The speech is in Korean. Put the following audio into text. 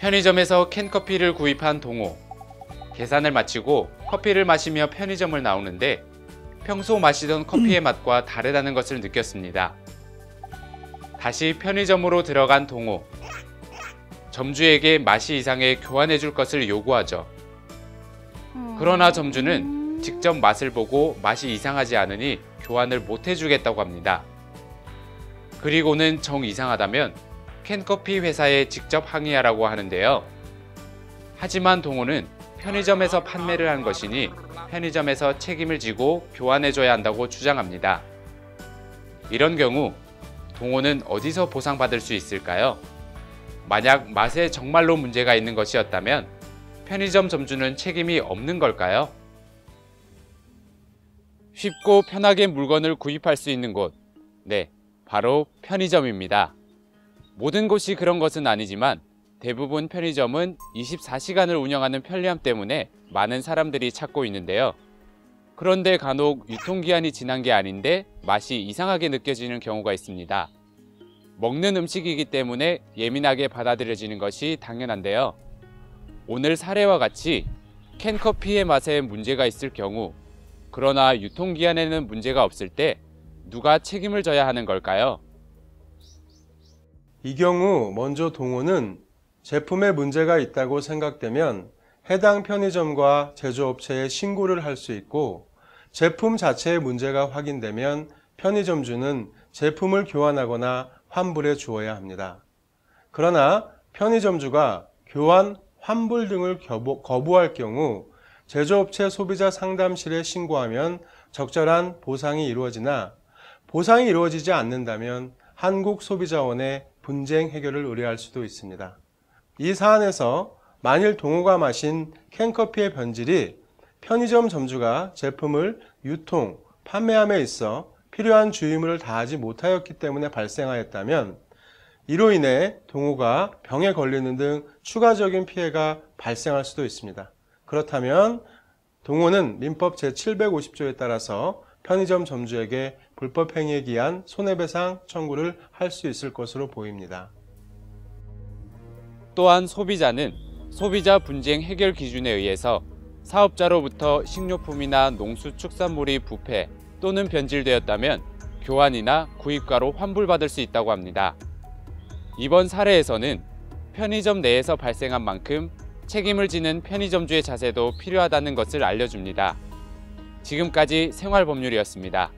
편의점에서 캔커피를 구입한 동호. 계산을 마치고 커피를 마시며 편의점을 나오는데 평소 마시던 커피의 맛과 다르다는 것을 느꼈습니다. 다시 편의점으로 들어간 동호. 점주에게 맛이 이상해 교환해 줄 것을 요구하죠. 그러나 점주는 직접 맛을 보고 맛이 이상하지 않으니 교환을 못 해주겠다고 합니다. 그리고는 정 이상하다면 캔커피 회사에 직접 항의하라고 하는데요. 하지만 동호는 편의점에서 판매를 한 것이니 편의점에서 책임을 지고 교환해줘야 한다고 주장합니다. 이런 경우 동호는 어디서 보상받을 수 있을까요? 만약 맛에 정말로 문제가 있는 것이었다면 편의점 점주는 책임이 없는 걸까요? 쉽고 편하게 물건을 구입할 수 있는 곳, 네, 바로 편의점입니다. 모든 곳이 그런 것은 아니지만 대부분 편의점은 24시간을 운영하는 편리함 때문에 많은 사람들이 찾고 있는데요. 그런데 간혹 유통기한이 지난 게 아닌데 맛이 이상하게 느껴지는 경우가 있습니다. 먹는 음식이기 때문에 예민하게 받아들여지는 것이 당연한데요. 오늘 사례와 같이 캔커피의 맛에 문제가 있을 경우, 그러나 유통기한에는 문제가 없을 때 누가 책임을 져야 하는 걸까요? 이 경우 먼저 동호는 제품에 문제가 있다고 생각되면 해당 편의점과 제조업체에 신고를 할 수 있고, 제품 자체에 문제가 확인되면 편의점주는 제품을 교환하거나 환불해 주어야 합니다. 그러나 편의점주가 교환, 환불 등을 거부할 경우 제조업체 소비자 상담실에 신고하면 적절한 보상이 이루어지나, 보상이 이루어지지 않는다면 한국소비자원에 분쟁 해결을 의뢰할 수도 있습니다. 이 사안에서 만일 동호가 마신 캔커피의 변질이 편의점 점주가 제품을 유통, 판매함에 있어 필요한 주의무를 다하지 못하였기 때문에 발생하였다면, 이로 인해 동호가 병에 걸리는 등 추가적인 피해가 발생할 수도 있습니다. 그렇다면 동호는 민법 제750조에 따라서 편의점 점주에게 불법 행위에 기한 손해배상 청구를 할 수 있을 것으로 보입니다. 또한 소비자는 소비자 분쟁 해결 기준에 의해서 사업자로부터 식료품이나 농수축산물이 부패 또는 변질되었다면 교환이나 구입가로 환불받을 수 있다고 합니다. 이번 사례에서는 편의점 내에서 발생한 만큼 책임을 지는 편의점주의 자세도 필요하다는 것을 알려줍니다. 지금까지 생활법률이었습니다.